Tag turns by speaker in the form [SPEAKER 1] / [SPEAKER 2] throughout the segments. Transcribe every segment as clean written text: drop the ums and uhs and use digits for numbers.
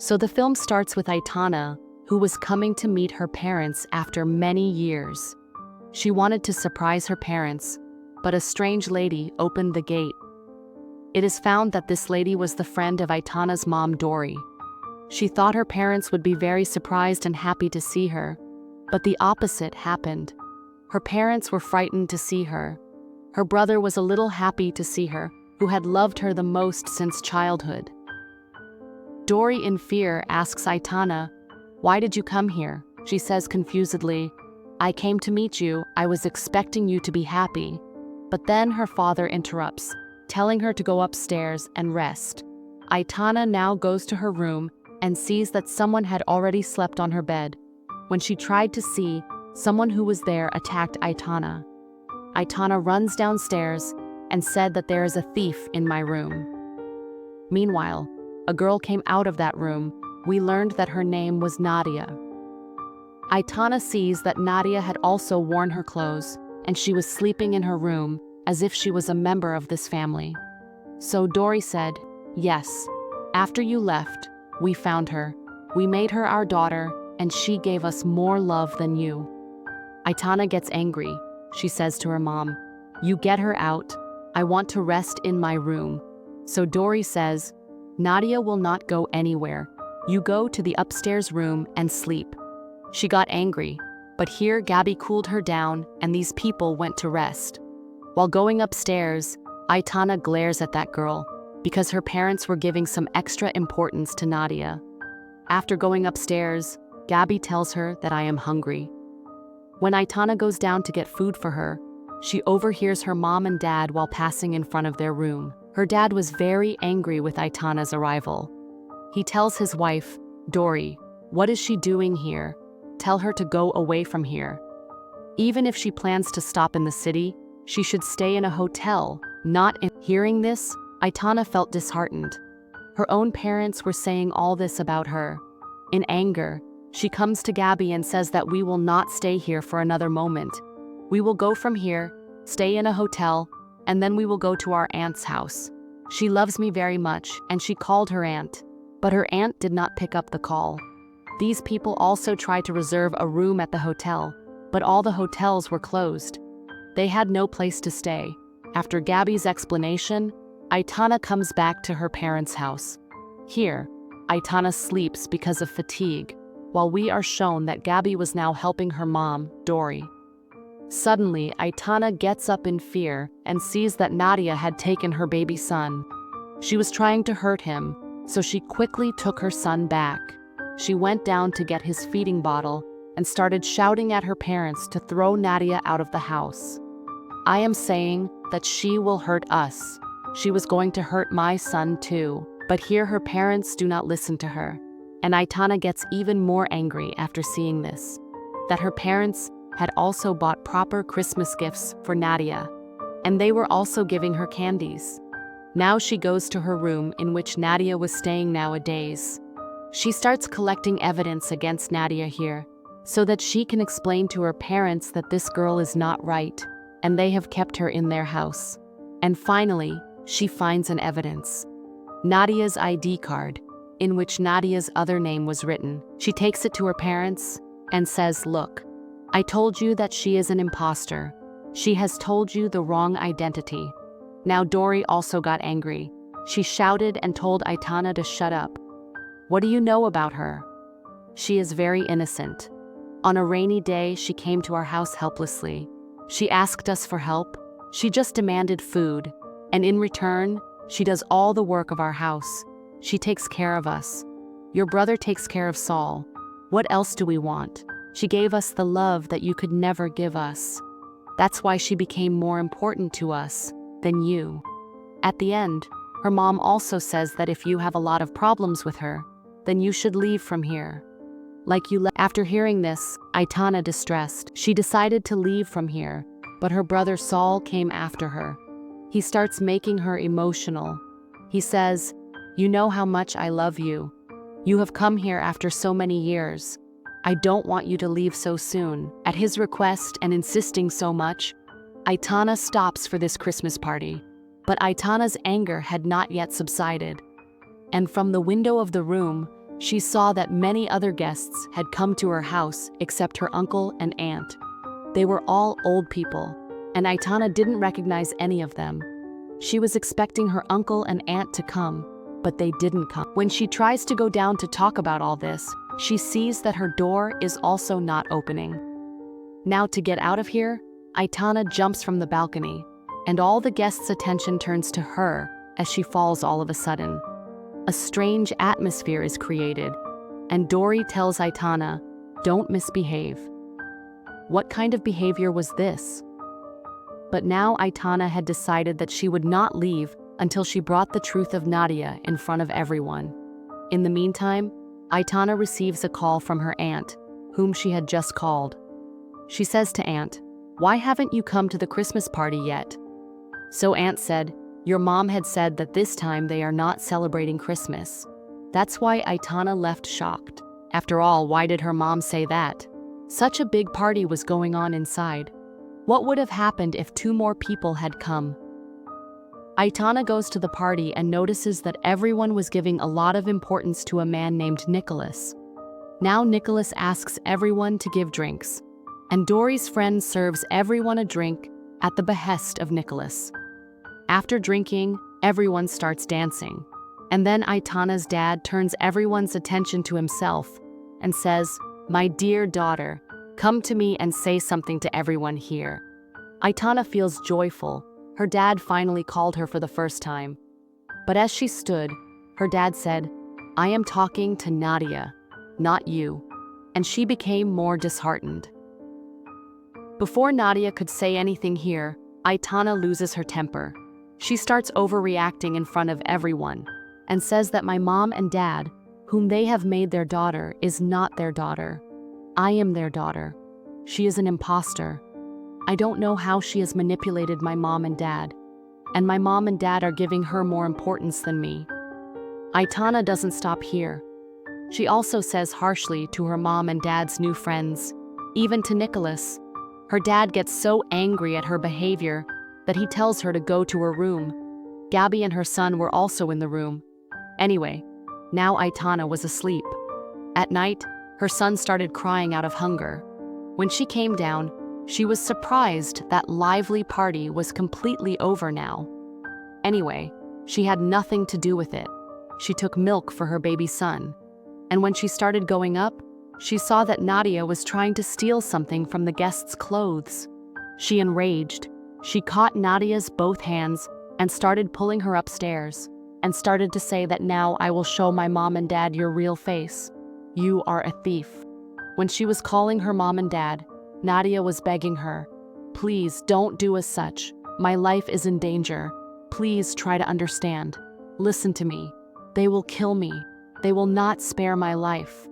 [SPEAKER 1] So the film starts with Aitana, who was coming to meet her parents after many years. She wanted to surprise her parents, but a strange lady opened the gate. It is found that this lady was the friend of Aitana's mom, Dory. She thought her parents would be very surprised and happy to see her, but the opposite happened. Her parents were frightened to see her. Her brother was a little happy to see her, who had loved her the most since childhood. Dory, in fear, asks Aitana, "Why did you come here?" She says confusedly, "I came to meet you. I was expecting you to be happy." But then her father interrupts, telling her to go upstairs and rest. Aitana now goes to her room and sees that someone had already slept on her bed. When she tried to see, someone who was there attacked Aitana. Aitana runs downstairs and said that there is a thief in my room. Meanwhile, a girl came out of that room. We learned that her name was Nadia. Aitana sees that Nadia had also worn her clothes, and she was sleeping in her room as if she was a member of this family. So Dory said, "Yes, after you left, we found her. We made her our daughter, and she gave us more love than you." Aitana gets angry. She says to her mom, "You get her out. I want to rest in my room." So Dory says, "Nadia will not go anywhere. You go to the upstairs room and sleep." She got angry, but here Gabby cooled her down and these people went to rest. While going upstairs, Aitana glares at that girl because her parents were giving some extra importance to Nadia. After going upstairs, Gabby tells her that I am hungry. When Aitana goes down to get food for her, she overhears her mom and dad while passing in front of their room. Her dad was very angry with Aitana's arrival. He tells his wife, "Dory, what is she doing here? Tell her to go away from here. Even if she plans to stop in the city, she should stay in a hotel, not in." Hearing this, Aitana felt disheartened. Her own parents were saying all this about her. In anger, she comes to Gabby and says that we will not stay here for another moment. We will go from here, stay in a hotel, and then we will go to our aunt's house. She loves me very much, and she called her aunt, but her aunt did not pick up the call. These people also tried to reserve a room at the hotel, but all the hotels were closed. They had no place to stay. After Gabby's explanation, Aitana comes back to her parents' house. Here, Aitana sleeps because of fatigue, while we are shown that Gabby was now helping her mom, Dory. Suddenly, Aitana gets up in fear and sees that Nadia had taken her baby son. She was trying to hurt him, so she quickly took her son back. She went down to get his feeding bottle and started shouting at her parents to throw Nadia out of the house. "I am saying that she will hurt us. She was going to hurt my son too." But here her parents do not listen to her, and Aitana gets even more angry after seeing this, that her parents had also bought proper Christmas gifts for Nadia, and they were also giving her candies. Now she goes to her room in which Nadia was staying nowadays. She starts collecting evidence against Nadia here, so that she can explain to her parents that this girl is not right, and they have kept her in their house. And finally, she finds an evidence. Nadia's ID card, in which Nadia's other name was written. She takes it to her parents and says, "Look, I told you that she is an imposter. She has told you the wrong identity." Now Dory also got angry. She shouted and told Aitana to shut up. "What do you know about her? She is very innocent. On a rainy day, she came to our house helplessly. She asked us for help. She just demanded food, and in return, she does all the work of our house. She takes care of us. Your brother takes care of Saul. What else do we want? She gave us the love that you could never give us. That's why she became more important to us than you." At the end, her mom also says that if you have a lot of problems with her, then you should leave from here. After hearing this, Aitana distressed. She decided to leave from here, but her brother Saul came after her. He starts making her emotional. He says, "You know how much I love you. You have come here after so many years. I don't want you to leave so soon." At his request and insisting so much, Aitana stops for this Christmas party. But Aitana's anger had not yet subsided. And from the window of the room, she saw that many other guests had come to her house except her uncle and aunt. They were all old people, and Aitana didn't recognize any of them. She was expecting her uncle and aunt to come, but they didn't come. When she tries to go down to talk about all this, she sees that her door is also not opening. Now to get out of here, Aitana jumps from the balcony, and all the guests' attention turns to her as she falls all of a sudden. A strange atmosphere is created, and Dory tells Aitana, "Don't misbehave." What kind of behavior was this? But now Aitana had decided that she would not leave until she brought the truth of Nadia in front of everyone. In the meantime, Aitana receives a call from her aunt, whom she had just called. She says to Aunt, "Why haven't you come to the Christmas party yet?" So Aunt said, "Your mom had said that this time they are not celebrating Christmas." That's why Aitana left shocked. After all, why did her mom say that? Such a big party was going on inside. What would have happened if 2 more people had come? Aitana goes to the party and notices that everyone was giving a lot of importance to a man named Nicholas. Now Nicholas asks everyone to give drinks, and Dory's friend serves everyone a drink at the behest of Nicholas. After drinking, everyone starts dancing, and then Aitana's dad turns everyone's attention to himself and says, "My dear daughter, come to me and say something to everyone here." Aitana feels joyful. Her dad finally called her for the first time. But as she stood, her dad said, "I am talking to Nadia, not you," and she became more disheartened. Before Nadia could say anything here, Aitana loses her temper. She starts overreacting in front of everyone and says that my mom and dad, whom they have made their daughter, is not their daughter. I am their daughter. She is an imposter. I don't know how she has manipulated my mom and dad, and my mom and dad are giving her more importance than me. Aitana doesn't stop here. She also says harshly to her mom and dad's new friends, even to Nicholas. Her dad gets so angry at her behavior that he tells her to go to her room. Gabby and her son were also in the room. Anyway, now Aitana was asleep. At night, her son started crying out of hunger. When she came down, she was surprised that lively party was completely over now. Anyway, she had nothing to do with it. She took milk for her baby son. And when she started going up, she saw that Nadia was trying to steal something from the guests' clothes. She enraged. She caught Nadia's both hands and started pulling her upstairs and started to say that now I will show my mom and dad your real face. You are a thief. When she was calling her mom and dad, Nadia was begging her, "Please don't do as such. My life is in danger. Please try to understand. Listen to me. They will kill me. They will not spare my life."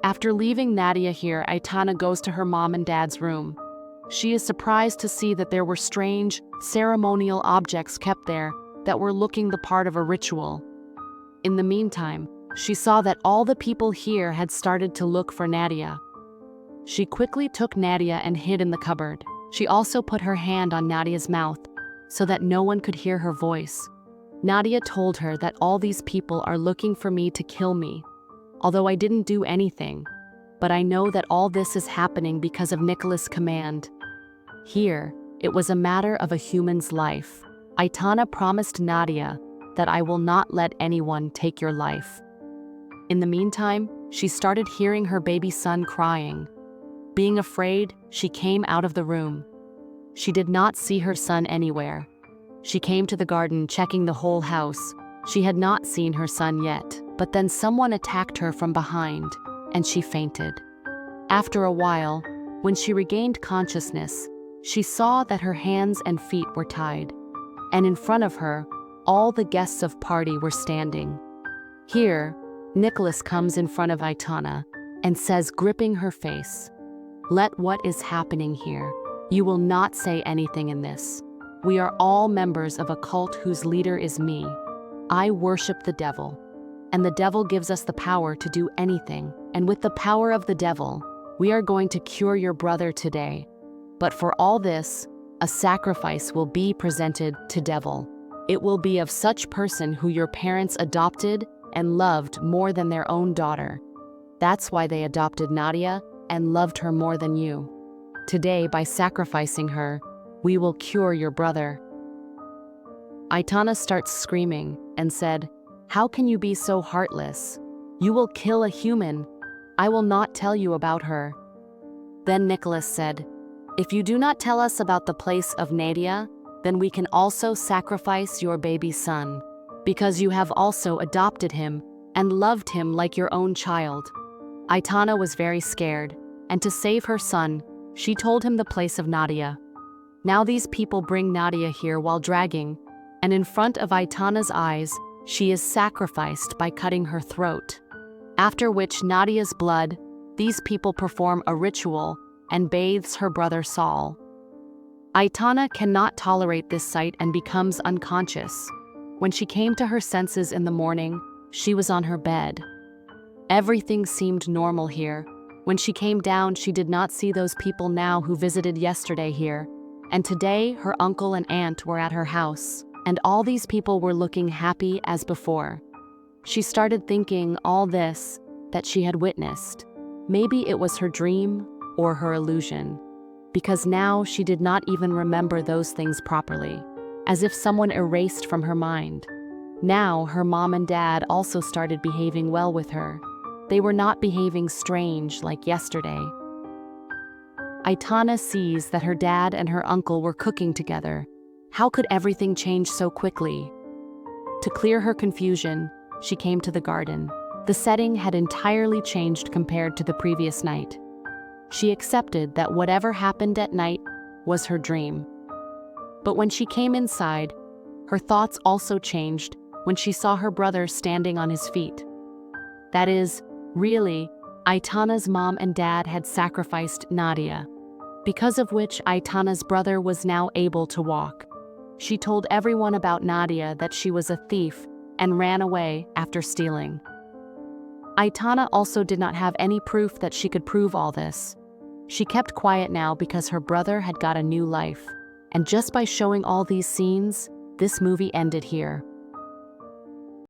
[SPEAKER 1] After leaving Nadia here, Aitana goes to her mom and dad's room. She is surprised to see that there were strange, ceremonial objects kept there that were looking the part of a ritual. In the meantime, she saw that all the people here had started to look for Nadia. She quickly took Nadia and hid in the cupboard. She also put her hand on Nadia's mouth so that no one could hear her voice. Nadia told her that all these people are looking for me to kill me, although I didn't do anything, but I know that all this is happening because of Nicholas' command. Here, it was a matter of a human's life. Aitana promised Nadia that I will not let anyone take your life. In the meantime, she started hearing her baby son crying. Being afraid, she came out of the room. She did not see her son anywhere. She came to the garden, checking the whole house. She had not seen her son yet, but then someone attacked her from behind, and she fainted. After a while, when she regained consciousness, she saw that her hands and feet were tied, and in front of her, all the guests of party were standing. Here, Nicholas comes in front of Aitana and says, gripping her face, "Let what is happening here. You will not say anything in this. We are all members of a cult whose leader is me. I worship the devil, and the devil gives us the power to do anything. And with the power of the devil, we are going to cure your brother today. But for all this, a sacrifice will be presented to devil. It will be of such person who your parents adopted and loved more than their own daughter. That's why they adopted Nadia and loved her more than you. Today, by sacrificing her, we will cure your brother." Aitana starts screaming and said, "How can you be so heartless? You will kill a human. I will not tell you about her." Then Nicholas said, "If you do not tell us about the place of Nadia, then we can also sacrifice your baby son, because you have also adopted him and loved him like your own child." Aitana was very scared, and to save her son, she told him the place of Nadia. Now these people bring Nadia here while dragging, and in front of Aitana's eyes, she is sacrificed by cutting her throat. After which Nadia's blood, these people perform a ritual and bathes her brother Saul. Aitana cannot tolerate this sight and becomes unconscious. When she came to her senses in the morning, she was on her bed. Everything seemed normal here. When she came down, she did not see those people now who visited yesterday here, and today her uncle and aunt were at her house, and all these people were looking happy as before. She started thinking all this that she had witnessed. Maybe it was her dream or her illusion, because now she did not even remember those things properly, as if someone erased from her mind. Now her mom and dad also started behaving well with her. They were not behaving strange like yesterday. Aitana sees that her dad and her uncle were cooking together. How could everything change so quickly? To clear her confusion, she came to the garden. The setting had entirely changed compared to the previous night. She accepted that whatever happened at night was her dream. But when she came inside, her thoughts also changed when she saw her brother standing on his feet. That is, really, Aitana's mom and dad had sacrificed Nadia, because of which Aitana's brother was now able to walk. She told everyone about Nadia that she was a thief and ran away after stealing. Aitana also did not have any proof that she could prove all this. She kept quiet now because her brother had got a new life, and just by showing all these scenes, this movie ended here.